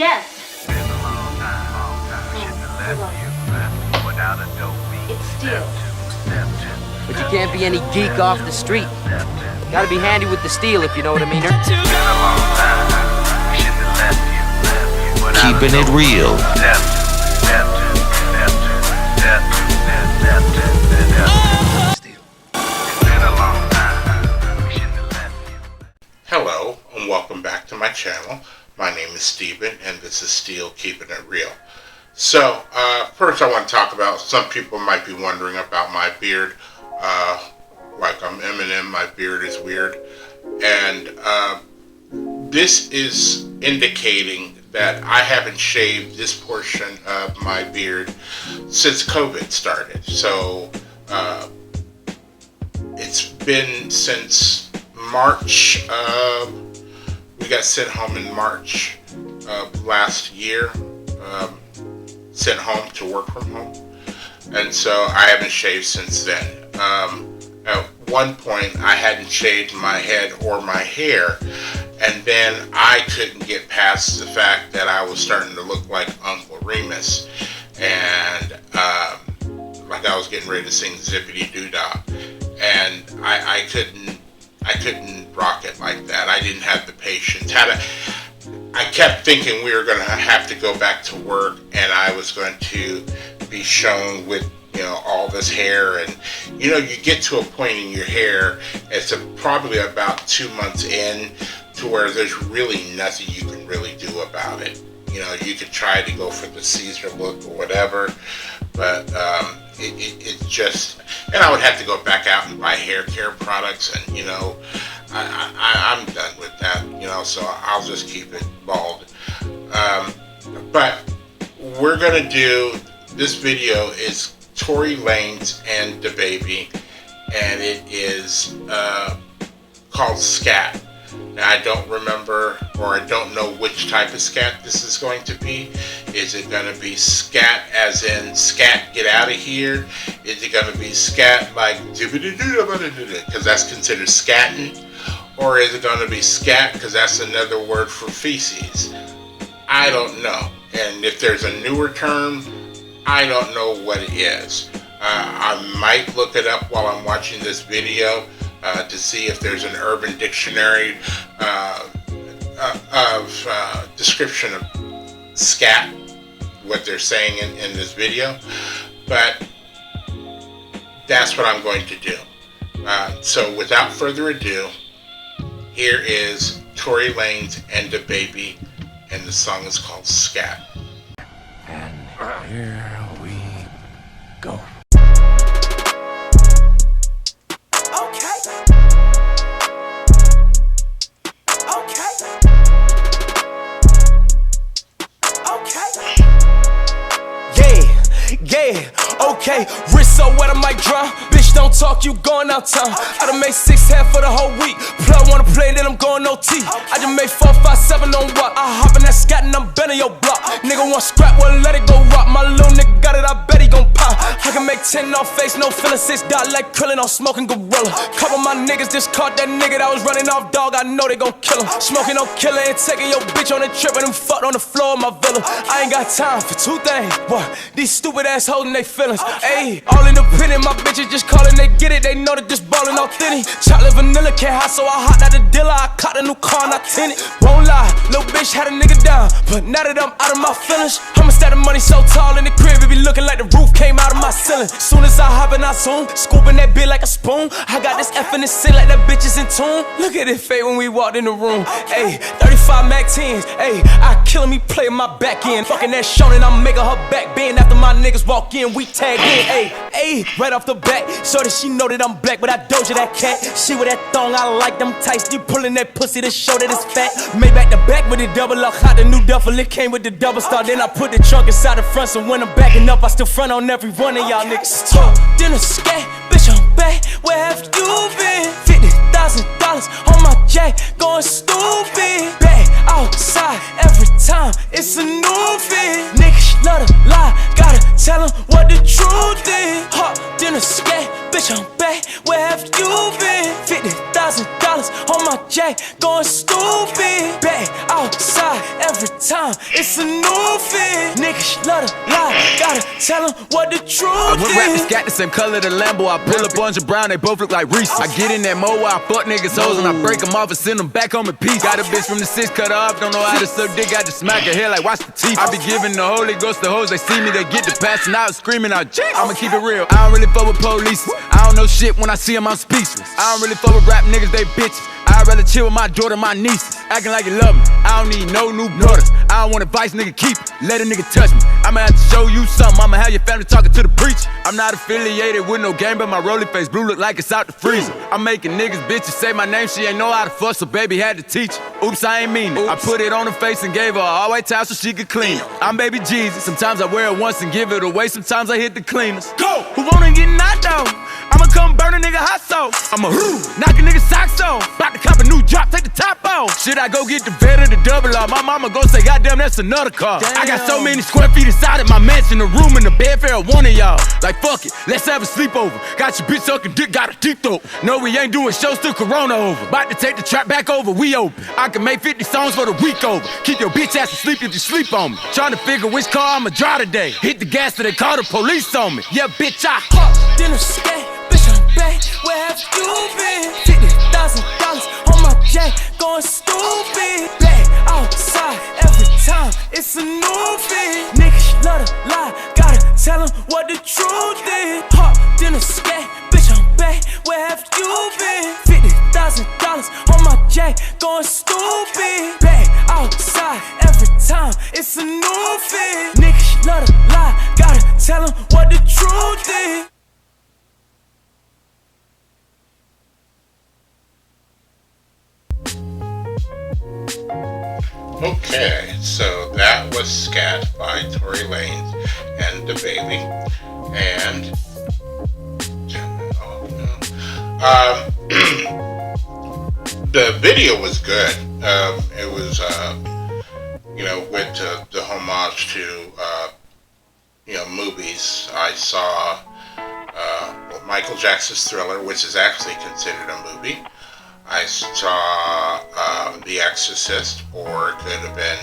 Yes. It's steel. But you can't be any geek off the street. Gotta be handy with the steel, if you know what I mean. Keeping it real. Hello, and welcome back to my channel. My name is Steven, and this is Steel Keeping It Real. So, first I want to talk about, some people might be wondering about my beard. Like I'm Eminem, my beard is weird. And this is indicating that I haven't shaved this portion of my beard since COVID started. So, it's been since March. We got sent home in March of last year. Sent home to work from home. And so I haven't shaved since then. At one point I hadn't shaved my head or my hair, and then I couldn't get past the fact that I was starting to look like Uncle Remus, and like I was getting ready to sing Zippity Doo Dah, and I couldn't rock it like that. I didn't have the patience. I kept thinking we were going to have to go back to work, and I was going to be shown with, all this hair. And, you get to a point in your hair, it's probably about 2 months in, to where there's really nothing you can really do about it. You could try to go for the Caesar look or whatever, but it's just, and I would have to go back out and buy hair care products, and, I'm done with that, so I'll just keep it bald. But we're going to do, this video is Tory Lanez and DaBaby, and it is called Skat. Now, I don't remember, or I don't know which type of scat this is going to be. Is it going to be scat as in scat, get out of here? Is it going to be scat like because that's considered scatting? Or is it going to be scat because that's another word for feces? I don't know. And if there's a newer term, I don't know what it is. I might look it up while I'm watching this video to see if there's an Urban Dictionary of description of scat, what they're saying in this video. But that's what I'm going to do. So without further ado, here is Tory Lanez and DaBaby, and the song is called Skat. And here we go. Yeah, okay, wrist so wet I might drown. Bitch, don't talk, you going out town. I done made 6 half for the whole week. Plug wanna play, then I'm going OT. I just made 4, 5, 7 on what? I hop in that Skat and I'm bending your block. Nigga want scrap, well let it go rock. My little nigga got it, I bet he gon' pop. I can make 10 off face, no feeling, 6 dot like Krillin on smoking gorilla. Couple my niggas just caught that nigga that was running off dog. I know they gon' kill him. Smoking on killer and taking your bitch on a trip and them fucked on the floor of my villa. I ain't got time for 2 things. What? These stupid ass holding they feelings. Ayy, all independent, my bitches just calling, they get it. They know that this ballin' authentic. Chocolate vanilla can't hot, so I hopped out the dealer. I caught a new car and I tinted. Won't lie, little bitch had a nigga down, but now that I'm out of my feelings, I'ma stack the money so tall in the crib, it be looking like the roof came out of my ceiling. Soon as I hop in, I zoom, scooping that bit like a spoon. I got this F in the sin like that bitch is in tune. Look at it fade when we walked in the room. Ayy, 35 Mac 10s. Ayy, I killin' me playing my back end. Fucking that Shonen, I'm making her back bend. After my niggas walk in, we tag in. Ayy, right off the bat, so that she know that I'm black, but I doja that cat. She with that thong, I like them tights. You pulling that pussy to show that it's fat. Made back to back with the double lock, hot the new duffel. It came with the double star. Then I put the trunk inside the front, so when I'm backing up, I still front on every one of y'all niggas. Talk, dinner, scat, bitch, I'm back. Where have you been? $50,000 on my jack, going stupid. Back outside every time, it's a new fit. Niggas love to lie, gotta tell them what the truth is. Hot dinner, scat, bitch, I'm back. Where have you been? $50,000 on my jack, going stupid. Back outside every time. time, it's a new fit. Niggas love to lie, gotta tell them what the truth I went rap is. and Skat the same color the Lambo. I pull up Bunch of Brown, they both look like Reese. I get in that mo where I fuck niggas hoes and I break them off and send them back home in peace. Got a bitch from the 6 cut her off, don't know how to suck dick, I just smack her hair like watch the teeth. I be giving the Holy Ghost to hoes, they see me, they get the passing out, screaming out, Jake. I'ma keep it real, I don't really fuck with police. I don't know shit when I see them, I'm speechless. I don't really fuck with rap niggas, they bitches. I'd rather chill with my daughter, my nieces. Acting like you love me, I don't need no new brothers. I don't want advice, nigga, keep it, let a nigga touch me. I'ma have to show you something, I'ma have your family talking to the preacher. I'm not affiliated with no game, but my rolling face blue look like it's out the freezer. I'm making niggas bitches say my name, she ain't know how to fuss, so baby had to teach her. Oops, I ain't mean it. I put it on her face and gave her an all-white towel so she could clean it. I'm baby Jesus, sometimes I wear it once and give it away, sometimes I hit the cleaners. Go! Who wanna get knocked out? I'ma come burn a nigga hot sauce. I'ma knock a nigga socks off. About to cop a new drop, take the top off. Should I go get the vet or the double R? My mama gon' say, goddamn, that's another car. Damn. I got so many square feet inside of my mansion, the room and the bed for one of y'all. Like fuck it, let's have a sleepover. Got your bitch sucking dick, got a deep throat. No, we ain't doing shows till Corona over. About to take the trap back over, we open. I can make 50 songs for the week over. Keep your bitch ass asleep if you sleep on me. Trying to figure which car I'ma drive today. Hit the gas till they call the police on me. Yeah, bitch, I Hop, dinner, Skat, bitch, I'm back. Where have you been? $50,000 on my jack, going stupid. Back outside every time, it's a new fit. Niggas love to lie, gotta tell them what the truth is. Hop, dinner, Skat, bitch, I'm back. Where have you been? $50,000 on my jack, going stupid. Back outside every time, it's a new fit. Niggas love to lie, gotta tell them what the truth is. Okay, so that was Skat by Torey, Lanez, and DaBaby. And the video was good. It was, went to the homage to, movies. I saw Michael Jackson's Thriller, which is actually considered a movie. I saw The Exorcist, or it could have been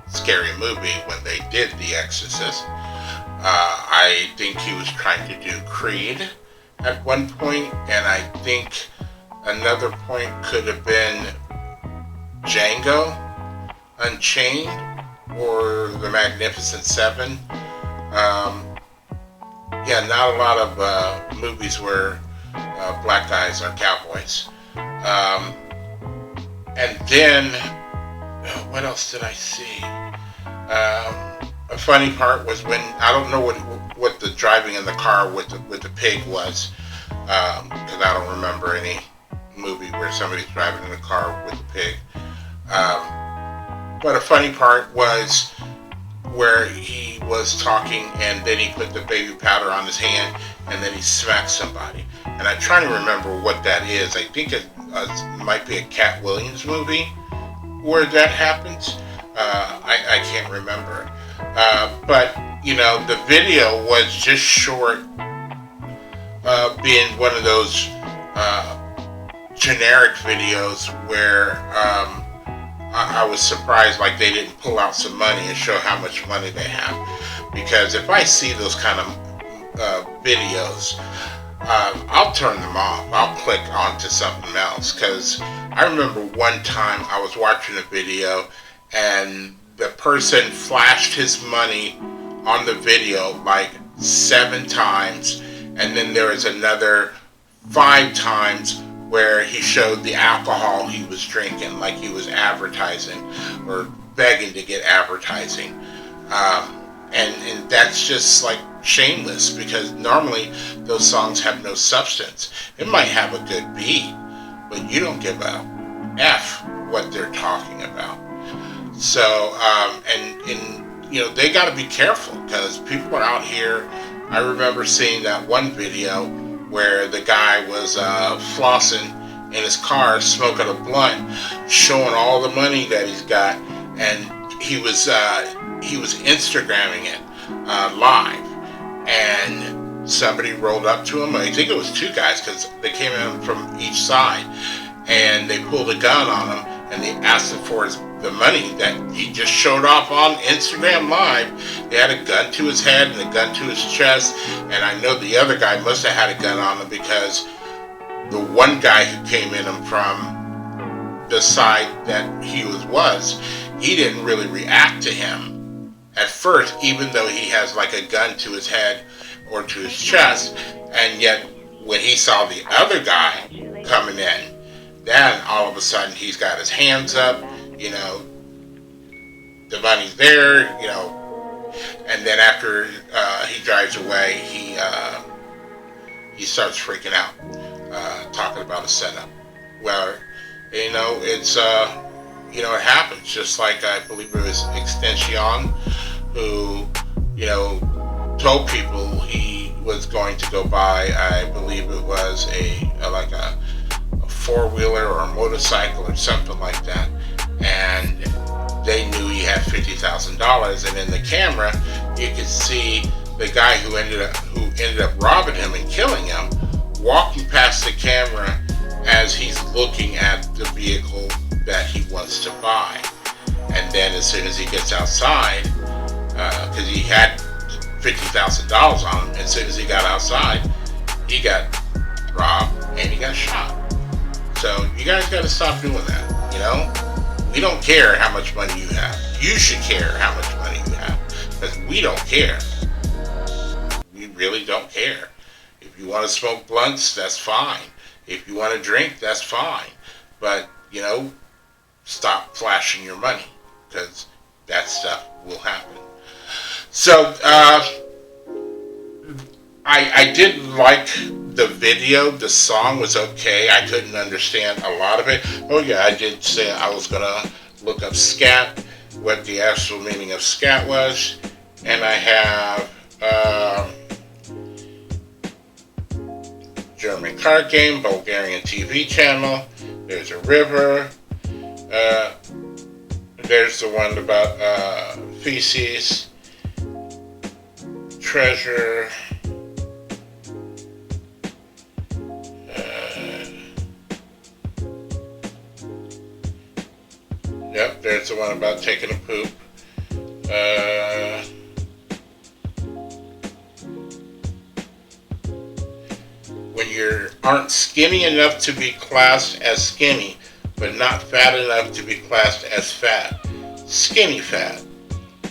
Scary Movie when they did The Exorcist. I think he was trying to do Creed at one point, and I think another point could have been Django Unchained or The Magnificent Seven. Not a lot of movies where black guys are cowboys. And then, what else did I see? A funny part was when, I don't know what the driving in the car with the pig was, because I don't remember any movie where somebody's driving in a car with a pig. But a funny part was where he was talking and then he put the baby powder on his hand and then he smacked somebody. And I'm trying to remember what that is. I think it might be a Cat Williams movie where that happens. I can't remember. But, the video was just short, being one of those generic videos where I was surprised like they didn't pull out some money and show how much money they have. Because if I see those kind of videos, I'll turn them off. I'll click onto something else. Because I remember one time I was watching a video and the person flashed his money on the video like 7 times, and then there was another 5 times where he showed the alcohol he was drinking, like he was advertising or begging to get advertising. And that's just like shameless, because normally those songs have no substance. It might have a good beat, but you don't give a F what they're talking about. So, they got to be careful, because people are out here. I remember seeing that one video where the guy was flossing in his car, smoking a blunt, showing all the money that he's got, and he was Instagramming it live, and somebody rolled up to him. I think it was 2 guys, because they came in from each side, and they pulled a gun on him, and they asked him for his the money that he just showed off on Instagram Live. He had a gun to his head and a gun to his chest, and I know the other guy must have had a gun on him because the one guy who came in him from the side that he was, he didn't really react to him at first, even though he has like a gun to his head or to his chest, and yet when he saw the other guy coming in, then all of a sudden he's got his hands up, you know, the money's there, you know, and then after he drives away, he starts freaking out, talking about a setup. Well, you know, it's you know, it happens. Just like I believe it was XXXTENTACION who, you know, told people he was going to go buy, I believe it was a four-wheeler or a motorcycle or something like that, and they knew he had $50,000, and in the camera you could see the guy who ended up robbing him and killing him walking past the camera as he's looking at the vehicle that he wants to buy. And then as soon as he gets outside, because he had $50,000 on him, as soon as he got outside, he got robbed and he got shot. So you guys got to stop doing that, you know? We don't care how much money you have. You should care how much money you have, because we don't care. We really don't care. If you want to smoke blunts, that's fine. If you want to drink, that's fine. But, you know, stop flashing your money, because that stuff will happen. So, I did like the video. The song was okay. I couldn't understand a lot of it. Oh yeah, I did say I was gonna look up scat, what the actual meaning of scat was, and I have German card game, Bulgarian TV channel. There's a river. There's the one about feces, treasure. Yep, there's the one about taking a poop. When you aren't skinny enough to be classed as skinny, but not fat enough to be classed as fat. Skinny fat.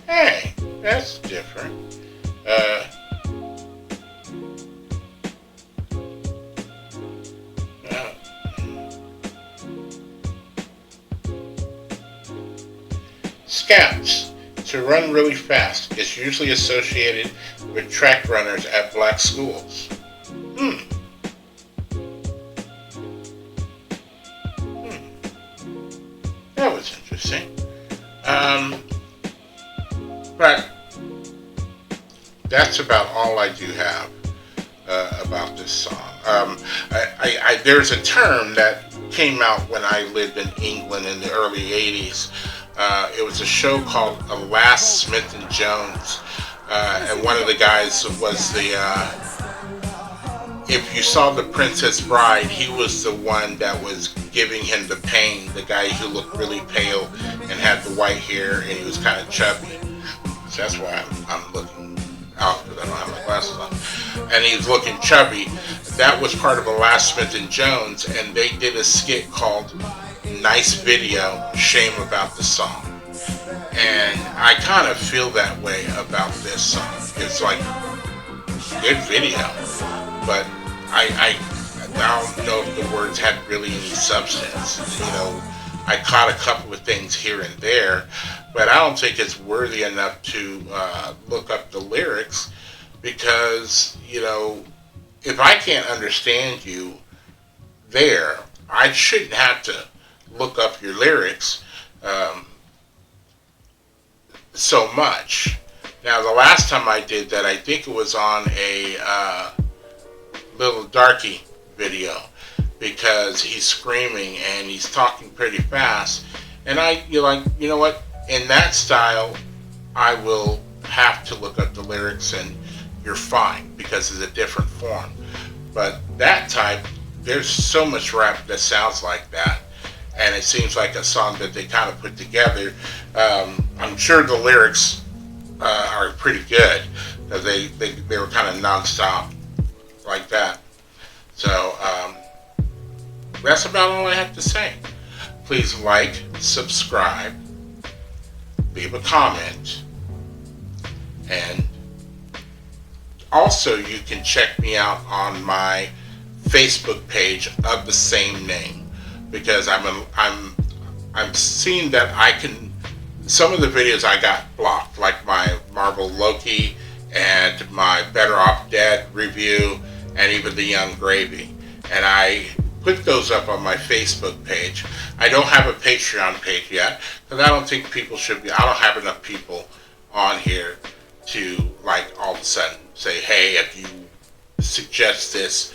Hey, that's different. Scats. To run really fast is usually associated with track runners at black schools. That was interesting. But that's about all I do have about this song. There's a term that came out when I lived in England in the early 80s. It was a show called Alas, Smith and Jones, and one of the guys was the, if you saw The Princess Bride, he was the one that was giving him the pain, the guy who looked really pale and had the white hair and he was kind of chubby. So that's why I'm looking out, because I don't have my glasses on. And he was looking chubby. That was part of Alas, Smith and Jones, and they did a skit called Nice Video, Shame About the Song. And I kind of feel that way about this song. It's like, good video, but I don't know if the words had really any substance. You know, I caught a couple of things here and there, but I don't think it's worthy enough to look up the lyrics, because, you know, if I can't understand you there, I shouldn't have to look up your lyrics so much. Now, the last time I did that, I think it was on a Little Darky video, because he's screaming and he's talking pretty fast, and you're like, you know what, in that style I will have to look up the lyrics, and you're fine because it's a different form. But that type, there's so much rap that sounds like that, and it seems like a song that they kind of put together. I'm sure the lyrics are pretty good, because they were kind of nonstop like that. So that's about all I have to say. Please like, subscribe, leave a comment, and also you can check me out on my Facebook page of the same name, because I'm seeing that I can, some of the videos I got blocked, like my Marvel Loki and my Better Off Dead review, and even the Young Gravy, and I put those up on my Facebook page. I don't have a Patreon page yet, because I don't think people should be, I don't have enough people on here to, like, all of a sudden say, hey, if you suggest this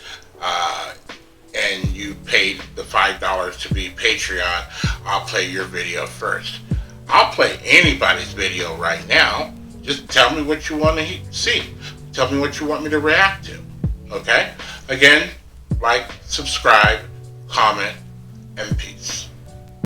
and you paid the $5 to be Patreon, I'll play your video first. I'll play anybody's video right now. Just tell me what you want to see. Tell me what you want me to react to. Okay? Again, like, subscribe, comment, and peace.